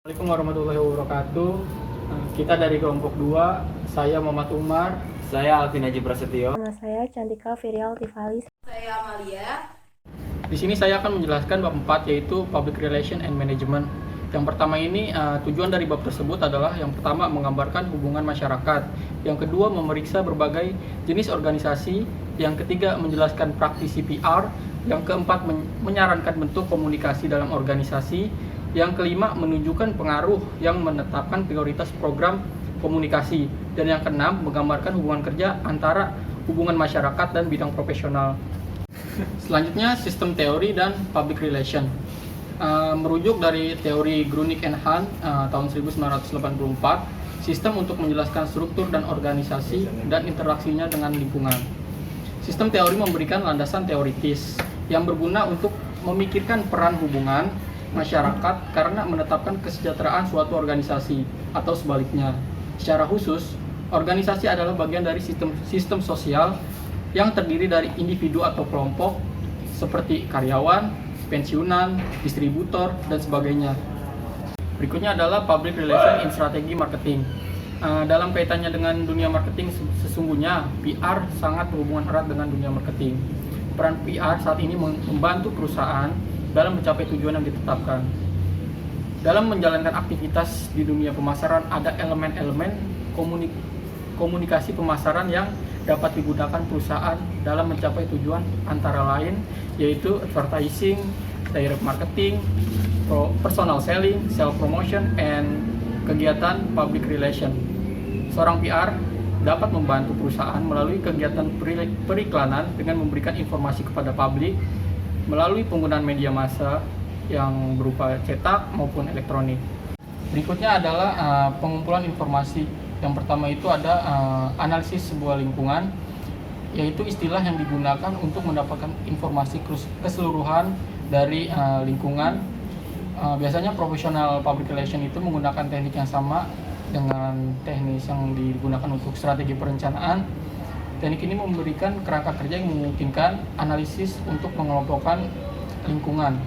Assalamualaikum warahmatullahi wabarakatuh. Kita dari kelompok 2, saya Muhammad Umar. Saya Alvin Haji Prasetyo. Nama saya Cantika Virial Tifalis. Saya Amalia. Di sini saya akan menjelaskan bab 4, yaitu Public Relation and Management. Yang pertama ini, tujuan dari bab tersebut adalah yang pertama menggambarkan hubungan masyarakat, yang kedua memeriksa berbagai jenis organisasi, yang ketiga menjelaskan praktisi PR, yang keempat menyarankan bentuk komunikasi dalam organisasi, yang kelima menunjukkan pengaruh yang menetapkan prioritas program komunikasi, dan yang keenam menggambarkan hubungan kerja antara hubungan masyarakat dan bidang profesional. Selanjutnya, sistem teori dan public relation. Merujuk dari teori Grunig and Hahn tahun 1984, sistem untuk menjelaskan struktur dan organisasi dan interaksinya dengan lingkungan. Sistem teori memberikan landasan teoritis yang berguna untuk memikirkan peran hubungan masyarakat karena menetapkan kesejahteraan suatu organisasi, atau sebaliknya. Secara khusus, organisasi adalah bagian dari sistem sosial yang terdiri dari individu atau kelompok seperti karyawan, pensiunan, distributor, dan sebagainya. Berikutnya adalah public relation in strategi marketing. Dalam kaitannya dengan dunia marketing, sesungguhnya PR sangat berhubungan erat dengan dunia marketing. Peran PR saat ini membantu perusahaan dalam mencapai tujuan yang ditetapkan. Dalam menjalankan aktivitas di dunia pemasaran, ada elemen-elemen komunikasi pemasaran yang dapat digunakan perusahaan dalam mencapai tujuan, antara lain yaitu advertising, direct marketing, personal selling, self promotion, and kegiatan public relation. Seorang PR dapat membantu perusahaan melalui kegiatan periklanan dengan memberikan informasi kepada publik melalui penggunaan media massa yang berupa cetak maupun elektronik. Berikutnya adalah pengumpulan informasi. Yang pertama itu ada analisis sebuah lingkungan, yaitu istilah yang digunakan untuk mendapatkan informasi keseluruhan dari lingkungan. Biasanya profesional public relation itu menggunakan teknik yang sama dengan teknik yang digunakan untuk strategi perencanaan. Teknik ini memberikan kerangka kerja yang memungkinkan analisis untuk mengelompokkan lingkungan.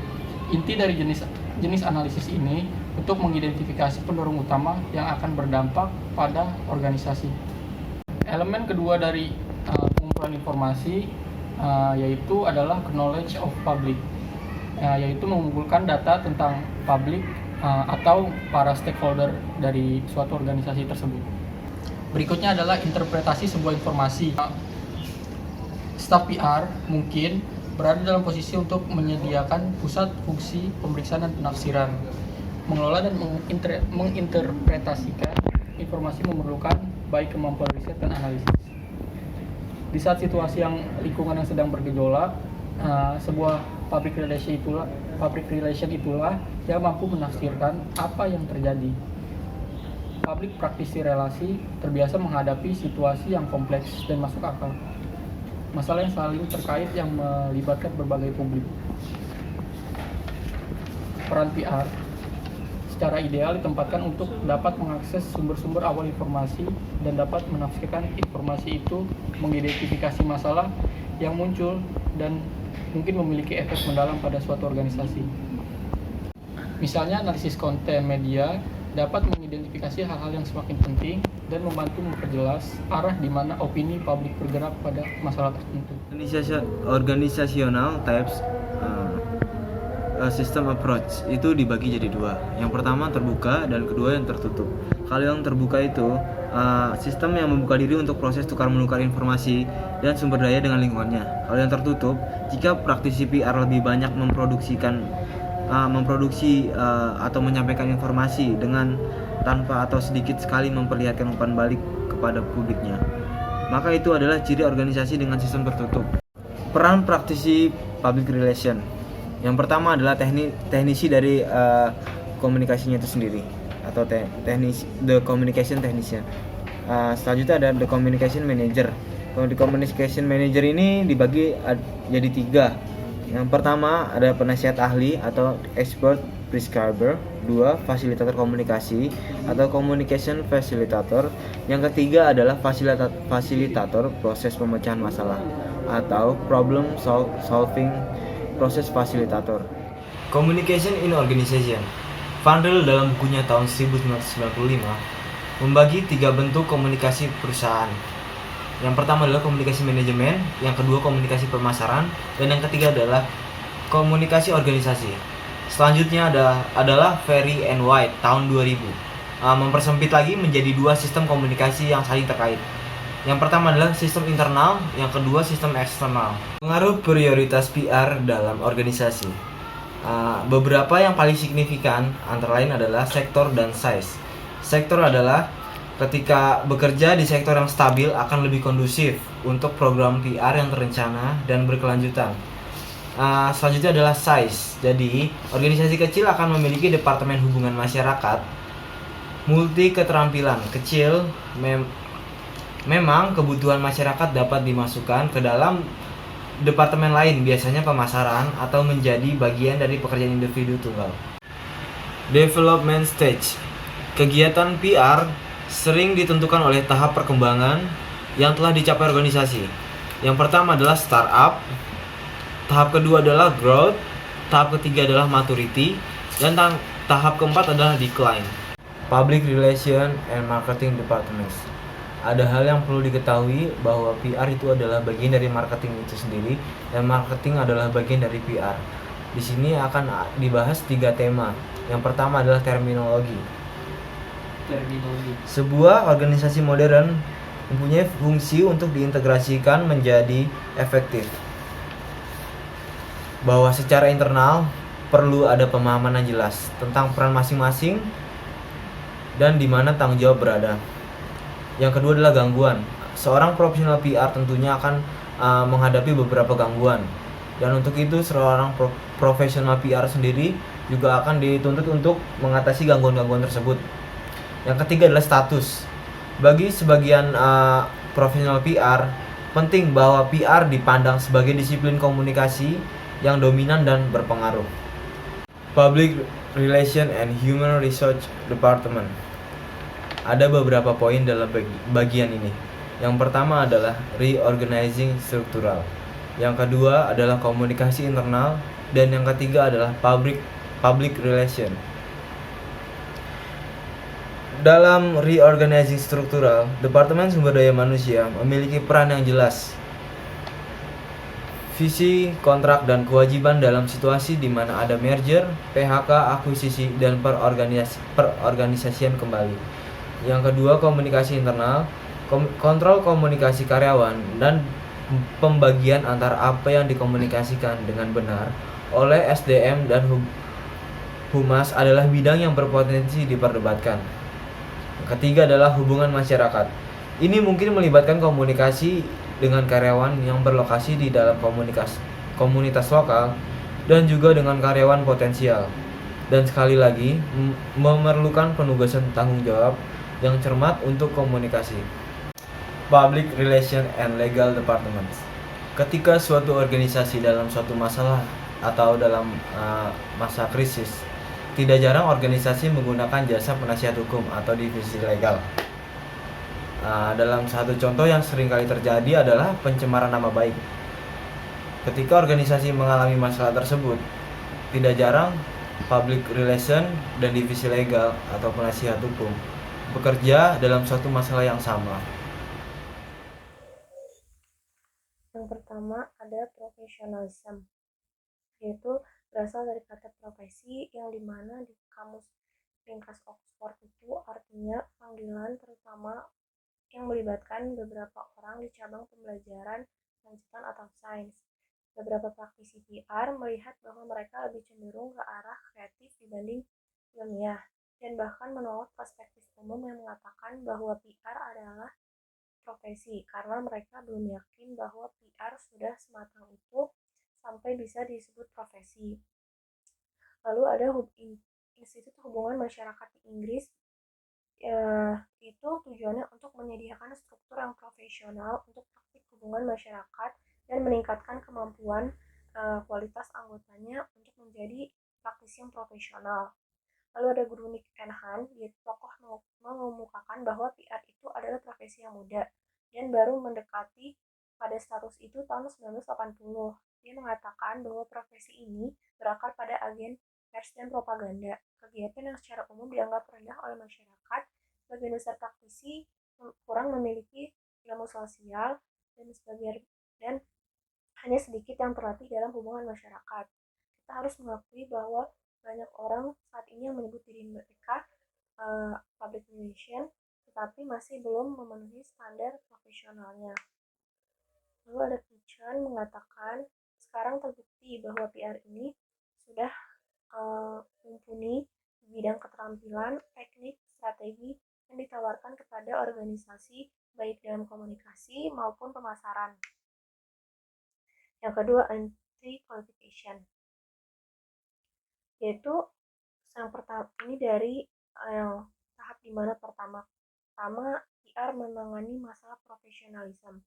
Inti dari jenis analisis ini untuk mengidentifikasi pendorong utama yang akan berdampak pada organisasi. Elemen kedua dari pengumpulan informasi yaitu adalah knowledge of public, yaitu mengumpulkan data tentang publik atau para stakeholder dari suatu organisasi tersebut. Berikutnya adalah interpretasi sebuah informasi. Staf PR mungkin berada dalam posisi untuk menyediakan pusat fungsi pemeriksaan dan penafsiran. Mengelola dan menginterpretasikan informasi memerlukan baik kemampuan riset dan analisis. Di saat situasi lingkungan yang sedang bergejolak, sebuah public relation itulah yang mampu menafsirkan apa yang terjadi. Publik praktisi relasi terbiasa menghadapi situasi yang kompleks dan masuk akal. Masalah yang saling terkait yang melibatkan berbagai publik. Peran PR secara ideal ditempatkan untuk dapat mengakses sumber-sumber awal informasi dan dapat menafsirkan informasi itu, mengidentifikasi masalah yang muncul, dan mungkin memiliki efek mendalam pada suatu organisasi. Misalnya, analisis konten media dapat mengidentifikasi hal-hal yang semakin penting dan membantu memperjelas arah di mana opini publik bergerak pada masalah tertentu. Organizational types system approach itu dibagi jadi dua. Yang pertama terbuka dan kedua yang tertutup. Kalau yang terbuka itu sistem yang membuka diri untuk proses tukar menukar informasi dan sumber daya dengan lingkungannya. Kalau yang tertutup, jika praktisi PR lebih banyak memproduksi atau menyampaikan informasi dengan tanpa atau sedikit sekali memperlihatkan umpan balik kepada publiknya, maka itu adalah ciri organisasi dengan sistem tertutup. Peran praktisi public relation. Yang pertama adalah teknisi dari komunikasinya itu sendiri, atau the communication technician. Selanjutnya ada the communication manager. Kalau the communication manager ini dibagi jadi tiga. Yang pertama ada penasihat ahli atau expert prescriber, dua fasilitator komunikasi atau communication facilitator, yang ketiga adalah fasilitator proses pemecahan masalah atau problem solving proses fasilitator. Communication in organization. Vandel dalam bukunya tahun 1995 membagi 3 bentuk komunikasi perusahaan. Yang pertama adalah komunikasi manajemen, yang kedua komunikasi pemasaran, dan yang ketiga adalah komunikasi organisasi. Selanjutnya adalah Ferry and White tahun 2000. Mempersempit lagi menjadi 2 sistem komunikasi yang saling terkait. Yang pertama adalah sistem internal, yang kedua sistem eksternal. Pengaruh prioritas PR dalam organisasi. Beberapa yang paling signifikan antara lain adalah sektor dan size. Sektor adalah ketika bekerja di sektor yang stabil akan lebih kondusif untuk program PR yang terencana dan berkelanjutan. Selanjutnya adalah size. Jadi, organisasi kecil akan memiliki departemen hubungan masyarakat multi keterampilan kecil. Memang kebutuhan masyarakat dapat dimasukkan ke dalam departemen lain, biasanya pemasaran, atau menjadi bagian dari pekerjaan individu tunggal. Development stage. Kegiatan PR sering ditentukan oleh tahap perkembangan yang telah dicapai organisasi. Yang pertama adalah startup, tahap kedua adalah growth, tahap ketiga adalah maturity, dan tahap keempat adalah decline. Public Relation and Marketing Departments. Ada hal yang perlu diketahui bahwa PR itu adalah bagian dari marketing itu sendiri, dan marketing adalah bagian dari PR. Di sini akan dibahas 3 tema. Yang pertama adalah terminologi. Sebuah organisasi modern mempunyai fungsi untuk diintegrasikan menjadi efektif. Bahwa secara internal perlu ada pemahaman yang jelas tentang peran masing-masing dan di mana tanggung jawab berada. Yang kedua adalah gangguan. Seorang profesional PR tentunya akan menghadapi beberapa gangguan. Dan untuk itu seorang profesional PR sendiri juga akan dituntut untuk mengatasi gangguan-gangguan tersebut. Yang ketiga adalah status. Bagi sebagian profesional PR, penting bahwa PR dipandang sebagai disiplin komunikasi yang dominan dan berpengaruh. Public Relation and Human Resource Department. Ada beberapa poin dalam bagian ini. Yang pertama adalah reorganizing struktural. Yang kedua adalah komunikasi internal, dan yang ketiga adalah public relation. Dalam reorganizing struktural, Departemen Sumber Daya Manusia memiliki peran yang jelas. Visi, kontrak, dan kewajiban dalam situasi di mana ada merger, PHK, akuisisi, dan perorganisasian kembali. Yang kedua, komunikasi internal, kontrol komunikasi karyawan, dan pembagian antara apa yang dikomunikasikan dengan benar oleh SDM dan Humas adalah bidang yang berpotensi diperdebatkan. Yang ketiga adalah hubungan masyarakat. Ini mungkin melibatkan komunikasi dengan karyawan yang berlokasi di dalam komunitas lokal dan juga dengan karyawan potensial. Dan sekali lagi, memerlukan penugasan tanggung jawab yang cermat untuk komunikasi. Public Relation and Legal Departments. Ketika suatu organisasi dalam suatu masalah atau dalam masa krisis, tidak jarang organisasi menggunakan jasa penasihat hukum atau divisi legal. Dalam satu contoh yang sering kali terjadi adalah pencemaran nama baik. Ketika organisasi mengalami masalah tersebut, tidak jarang public relation dan divisi legal atau penasihat hukum bekerja dalam suatu masalah yang sama. Yang pertama ada professionalism, yaitu berasal dari kata profesi yang dimana di kamus ringkas Oxford itu artinya panggilan terutama yang melibatkan beberapa orang di cabang pembelajaran, lanjutan atau sains. Beberapa praktisi PR melihat bahwa mereka lebih cenderung ke arah kreatif dibanding ilmiah, dan bahkan menolak perspektif umum yang mengatakan bahwa PR adalah profesi, karena mereka belum yakin bahwa PR sudah sematang itu sampai bisa disebut profesi. Lalu ada Institut Hubungan Masyarakat di Inggris, itu tujuannya untuk menyediakan struktur yang profesional untuk praktik hubungan masyarakat dan meningkatkan kemampuan kualitas anggotanya untuk menjadi praktisi yang profesional. Lalu ada guru Nick Enhan, yaitu tokoh mengemukakan bahwa PR itu adalah profesi yang muda dan baru mendekati pada status itu tahun 1980. Dia mengatakan bahwa profesi ini berakar pada agen pers, dan propaganda. Kegiatan yang secara umum dianggap rendah oleh masyarakat. Sebagian besar praktisi kurang memiliki ilmu sosial dan hanya sedikit yang terlatih dalam hubungan masyarakat. Kita harus mengakui bahwa banyak orang saat ini yang menyebut diri mereka public relation, tetapi masih belum memenuhi standar profesionalnya. Lalu ada Pichon mengatakan, sekarang terbukti bahwa PR ini sudah mumpuni di bidang keterampilan, teknik, strategi yang ditawarkan kepada organisasi baik dalam komunikasi maupun pemasaran. Yang kedua, entry qualification, yaitu yang pertama ini dari tahap dimana pertama PR menangani masalah profesionalisme.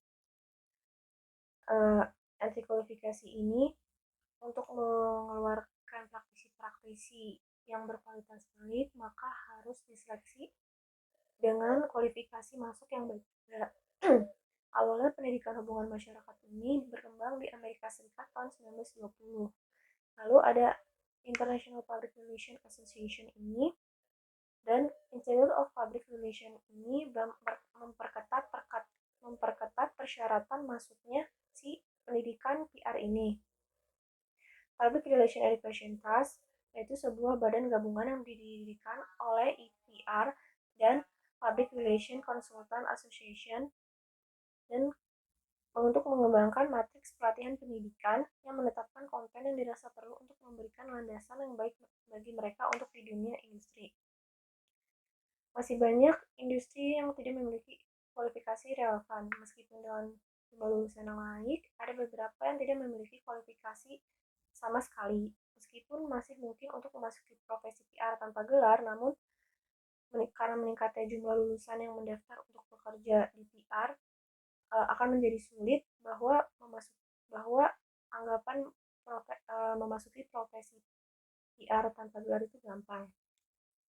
Entry qualification ini untuk mengeluarkan praktisi-praktisi yang berkualitas baik, maka harus diseleksi dengan kualifikasi masuk yang baik juga. Awalnya pendidikan hubungan masyarakat ini berkembang di Amerika Serikat tahun 1920. Lalu ada International Public Relations Association ini, dan Institute of Public Relations ini memperketat persyaratan masuknya si pendidikan PR ini. Public Relations Education Trust yaitu sebuah badan gabungan yang didirikan oleh IPR dan Public Relations Consultant Association dan untuk mengembangkan matriks pelatihan pendidikan yang menetapkan konten yang dirasa perlu untuk memberikan landasan yang baik bagi mereka untuk di dunia industri. Masih banyak industri yang tidak memiliki kualifikasi relevan, meskipun dengan jumlah lulusan yang naik, ada beberapa yang tidak memiliki kualifikasi sama sekali. Meskipun masih mungkin untuk memasuki profesi PR tanpa gelar, namun karena meningkatnya jumlah lulusan yang mendaftar untuk bekerja di PR, akan menjadi sulit bahwa anggapan memasuki profesi PR tanpa gelar itu gampang.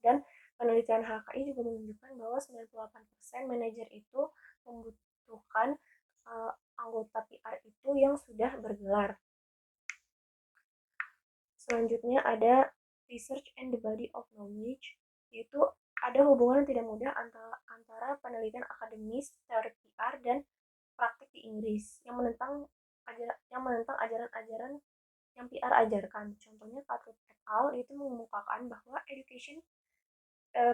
Dan penelitian HKI juga menunjukkan bahwa 98% manajer itu membutuhkan anggota PR itu yang sudah bergelar. Selanjutnya ada research and the body of knowledge, yaitu ada hubungan yang tidak mudah antara penelitian akademis, teori PR, dan praktik di Inggris yang menentang ajaran-ajaran yang PR ajarkan. Contohnya Patrick et al. Itu mengemukakan bahwa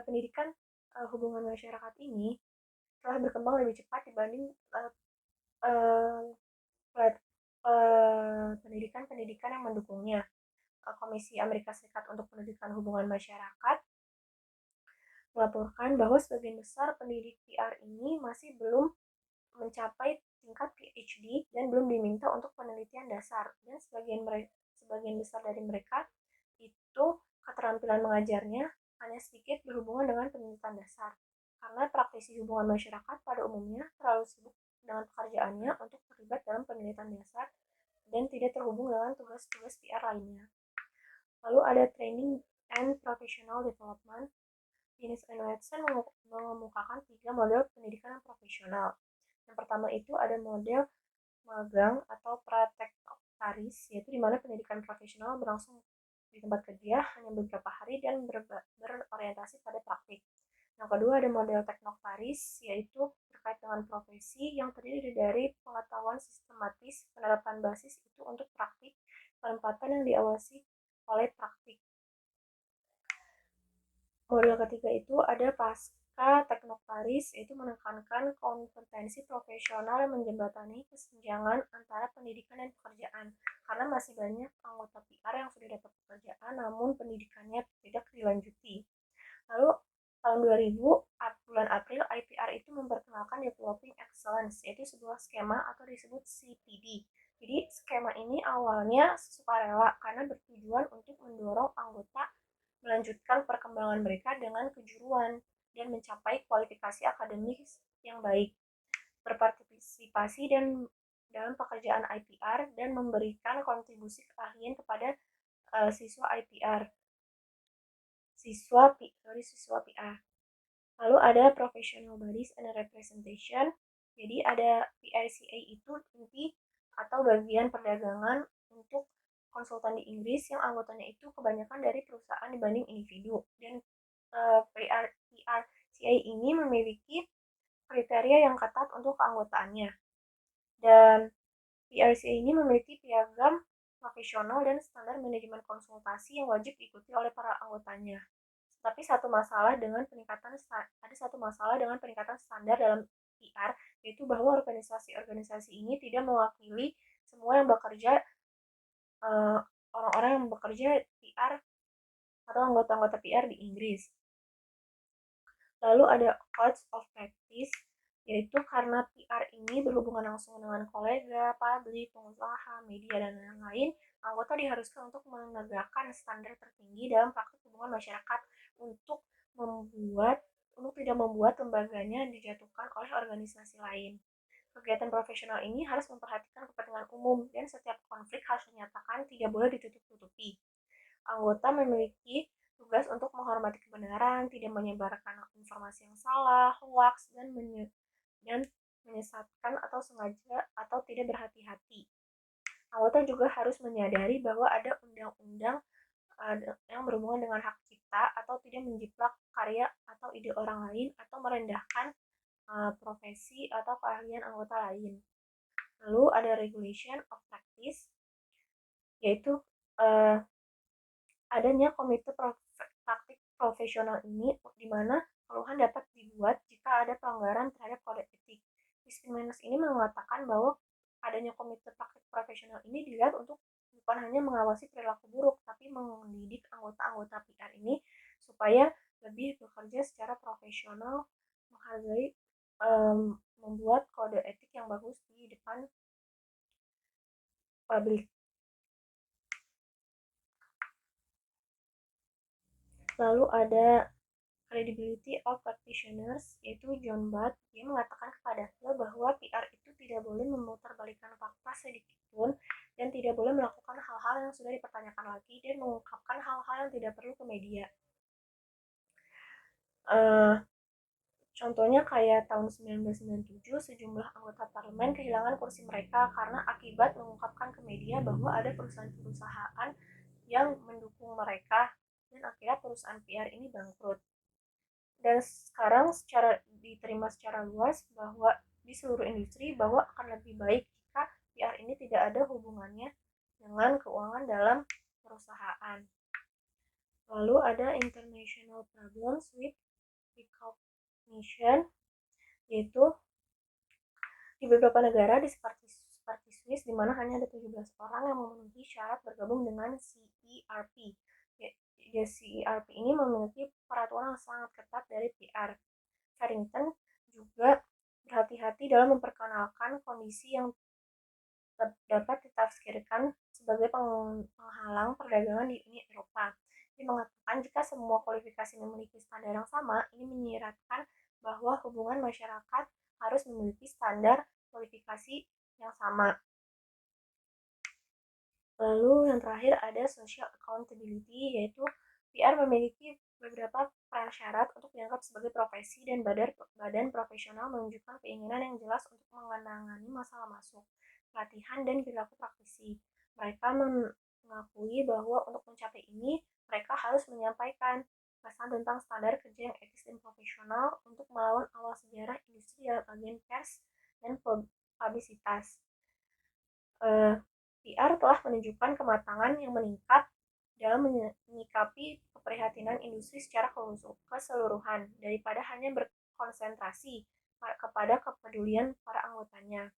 pendidikan hubungan masyarakat ini telah berkembang lebih cepat dibanding pendidikan yang mendukungnya. Komisi Amerika Serikat untuk Pendidikan Hubungan Masyarakat melaporkan bahwa sebagian besar pendidik PR ini masih belum mencapai tingkat PhD dan belum diminta untuk penelitian dasar, dan sebagian besar dari mereka itu keterampilan mengajarnya hanya sedikit berhubungan dengan penelitian dasar, karena praktisi hubungan masyarakat pada umumnya terlalu sibuk dengan pekerjaannya untuk terlibat dalam penelitian dasar dan tidak terhubung dengan tugas-tugas PR lainnya. Lalu ada training and professional development. Dennis and Watson mengemukakan 3 model pendidikan yang profesional. Yang pertama itu ada model magang atau pratektaris, yaitu di mana pendidikan profesional berlangsung di tempat kerja hanya beberapa hari dan berorientasi pada praktik. Yang kedua ada model teknoktaris, yaitu terkait dengan profesi yang terdiri dari pengetahuan sistematis, penerapan basis itu untuk praktik, penempatan yang diawasi oleh praktik. Model ketiga itu ada pasca teknoktaris, yaitu menekankan kompetensi profesional yang menjembatani kesenjangan antara pendidikan dan pekerjaan, karena masih banyak anggota PR yang sudah dapat pekerjaan namun pendidikannya tidak dilanjuti. Lalu tahun 2000 bulan April IPR itu memperkenalkan Developing Excellence, yaitu sebuah skema atau disebut CPD. Jadi skema ini awalnya sukarela karena bertujuan untuk mendorong anggota melanjutkan perkembangan mereka dengan kejuruan dan mencapai kualifikasi akademis yang baik, berpartisipasi dalam pekerjaan IPR dan memberikan kontribusi keahlian kepada siswa PR. Lalu ada Professional Bodies and Representation. Jadi ada PICA itu inti atau bagian perdagangan untuk konsultan di Inggris yang anggotanya itu kebanyakan dari perusahaan dibanding individu. Dan PRCA ini memiliki kriteria yang ketat untuk keanggotaannya. Dan PRCA ini memiliki piagam profesional dan standar manajemen konsultasi yang wajib diikuti oleh para anggotanya. Tapi ada satu masalah dengan peningkatan standar dalam PR, yaitu bahwa organisasi-organisasi ini tidak mewakili semua yang bekerja, orang-orang yang bekerja PR atau anggota-anggota PR di Inggris. Lalu ada codes of practice, yaitu karena PR ini berhubungan langsung dengan kolega, publik, pengusaha, media, dan lain-lain, anggota diharuskan untuk menegakkan standar tertinggi dalam praktik hubungan masyarakat untuk tidak membuat lembaganya dijatuhkan oleh organisasi lain. Kegiatan profesional ini harus memperhatikan kepentingan umum dan setiap konflik harus dinyatakan, tidak boleh ditutup-tutupi. Anggota memiliki tugas untuk menghormati kebenaran, tidak menyebarkan informasi yang salah, hoax, dan menyesatkan atau sengaja atau tidak berhati-hati. Anggota juga harus menyadari bahwa ada undang-undang yang berhubungan dengan hak cipta atau tidak menjiplak karya atau ide orang lain atau merendahkan profesi atau keahlian anggota lain. Lalu ada regulation of practice, yaitu adanya komite praktik profesional ini di mana keluhan dapat dibuat jika ada pelanggaran terhadap kode etik. Discipliners ini mengatakan bahwa adanya komite praktik profesional ini dilihat untuk bukan hanya mengawasi perilaku buruk, tapi mendidik anggota-anggota PR ini supaya lebih bekerja secara profesional, menghargai, membuat kode etik yang bagus di depan publik. Lalu ada credibility of practitioners, yaitu John Butt. Dia mengatakan kepada Phil bahwa PR itu tidak boleh memutarbalikkan fakta sedikitpun dan tidak boleh melakukan hal-hal yang sudah dipertanyakan lagi dan mengungkapkan hal-hal yang tidak perlu ke media. Contohnya kayak tahun 1997, sejumlah anggota parlemen kehilangan kursi mereka karena akibat mengungkapkan ke media bahwa ada perusahaan-perusahaan yang mendukung mereka dan akhirnya perusahaan PR ini bangkrut. Dan sekarang diterima secara luas bahwa di seluruh industri bahwa akan lebih baik jika PR ini tidak ada hubungannya dengan keuangan dalam perusahaan. Lalu ada international problems with recognition, yaitu di beberapa negara seperti Swiss, di mana hanya ada 17 orang yang memenuhi syarat bergabung dengan CERP. CERP ini memiliki peraturan yang sangat ketat dari PR. Carrington juga berhati-hati dalam memperkenalkan kondisi yang dapat ditafsirkan sebagai penghalang perdagangan di Uni Eropa. Dia mengatakan jika semua kualifikasi memiliki standar yang sama, ini menyiratkan bahwa hubungan masyarakat harus memiliki standar kualifikasi yang sama. Lalu yang terakhir ada social accountability, yaitu PR memiliki beberapa prasyarat untuk dianggap sebagai profesi dan badan profesional menunjukkan keinginan yang jelas untuk menangani masalah masuk, pelatihan, dan perilaku praktisi. Mereka mengakui bahwa untuk mencapai ini, mereka harus menyampaikan pesan tentang standar kerja yang etis dan profesional untuk melawan awal sejarah industri dalam agen pers dan publisitas. PR telah menunjukkan kematangan yang meningkat dalam menyikapi keprihatinan industri secara keseluruhan daripada hanya berkonsentrasi kepada kepedulian para anggotanya.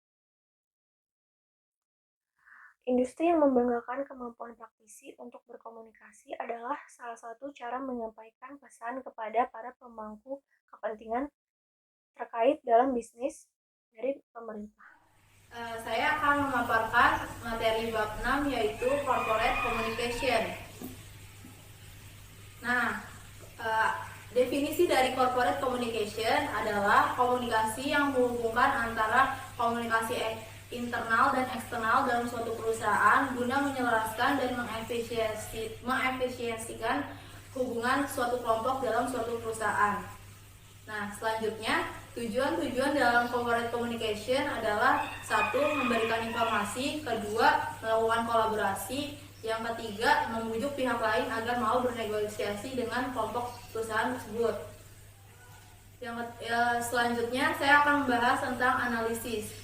Industri yang membanggakan kemampuan praktisi untuk berkomunikasi adalah salah satu cara menyampaikan pesan kepada para pemangku kepentingan terkait dalam bisnis dari pemerintah. Saya akan memaparkan materi bab 6, yaitu corporate communication. Nah, definisi dari corporate communication adalah komunikasi yang menghubungkan antara komunikasi internal dan eksternal dalam suatu perusahaan guna menyelaraskan dan mengefisiensikan hubungan suatu kelompok dalam suatu perusahaan. Nah, selanjutnya tujuan-tujuan dalam corporate communication adalah 1. Memberikan informasi, 2. Melakukan kolaborasi, Yang ketiga, membujuk pihak lain agar mau bernegosiasi dengan kelompok perusahaan tersebut. Selanjutnya saya akan membahas tentang analisis.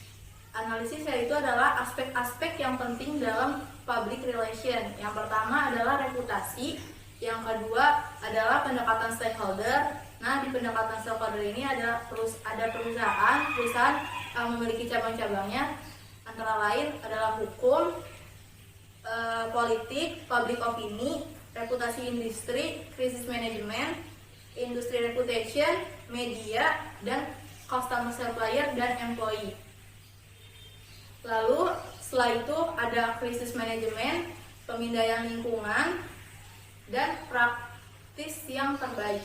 Analisis yaitu adalah aspek-aspek yang penting dalam public relation. Yang pertama adalah reputasi, yang kedua adalah pendekatan stakeholder. Nah, di pendekatan stakeholder ini ada perusahaan memiliki cabang-cabangnya, antara lain adalah hukum, politik, public opini, reputasi industri, krisis manajemen, industri reputation, media, dan customer supplier dan employee. Lalu setelah itu ada krisis manajemen, pemindaian lingkungan, dan praktis yang terbaik.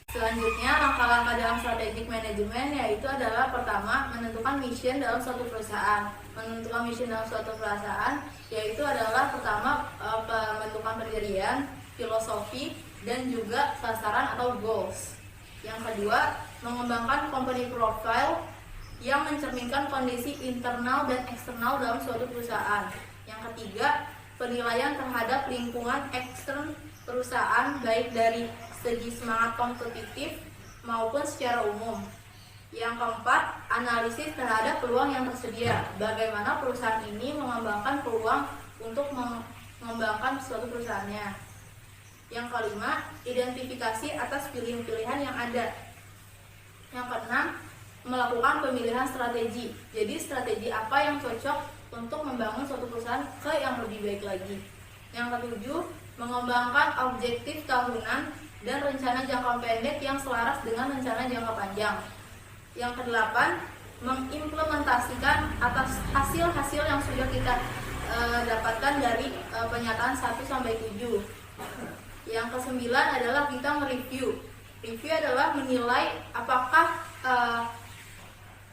Selanjutnya, langkah-langkah dalam strategic management yaitu adalah pertama, menentukan mission dalam suatu perusahaan. Menentukan mission dalam suatu perusahaan yaitu adalah pertama, pembentukan pendirian, filosofi, dan juga sasaran atau goals. Yang kedua, mengembangkan company profile yang mencerminkan kondisi internal dan eksternal dalam suatu perusahaan. Yang ketiga, penilaian terhadap lingkungan ekstern perusahaan baik dari segi semangat kompetitif maupun secara umum. Yang keempat, analisis terhadap peluang yang tersedia. Bagaimana perusahaan ini mengembangkan peluang untuk mengembangkan suatu perusahaannya. Yang kelima, identifikasi atas pilihan-pilihan yang ada. Yang keenam, melakukan pemilihan strategi. Jadi strategi apa yang cocok untuk membangun suatu perusahaan ke yang lebih baik lagi. Yang ketujuh, mengembangkan objektif tahunan dan rencana jangka pendek yang selaras dengan rencana jangka panjang. Yang kedelapan, mengimplementasikan atas hasil-hasil yang sudah kita dapatkan dari penyataan 1-7. Yang kesembilan adalah kita mereview. Review adalah menilai apakah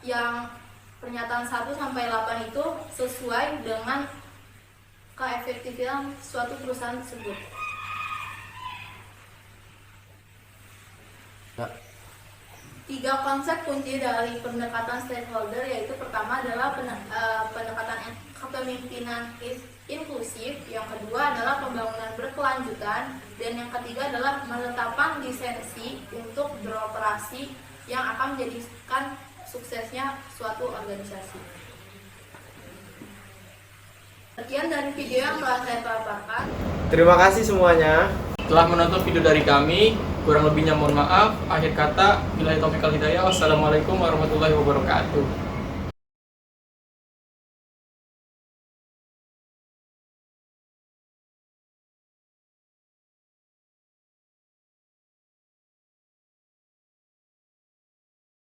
yang pernyataan 1-8 itu sesuai dengan keefektifan suatu perusahaan tersebut. Tiga konsep kunci dari pendekatan stakeholder yaitu pertama adalah pendekatan kepemimpinan inklusif, yang kedua adalah pembangunan berkelanjutan, dan yang ketiga adalah menetapkan lisensi untuk beroperasi yang akan menjadikan suksesnya suatu organisasi. Sekian dari video yang telah saya paparkan. Terima kasih semuanya. Telah menonton video dari kami, kurang lebihnya mohon maaf. Akhir kata, billahi taufiq wal hidayah. Wassalamualaikum warahmatullahi wabarakatuh.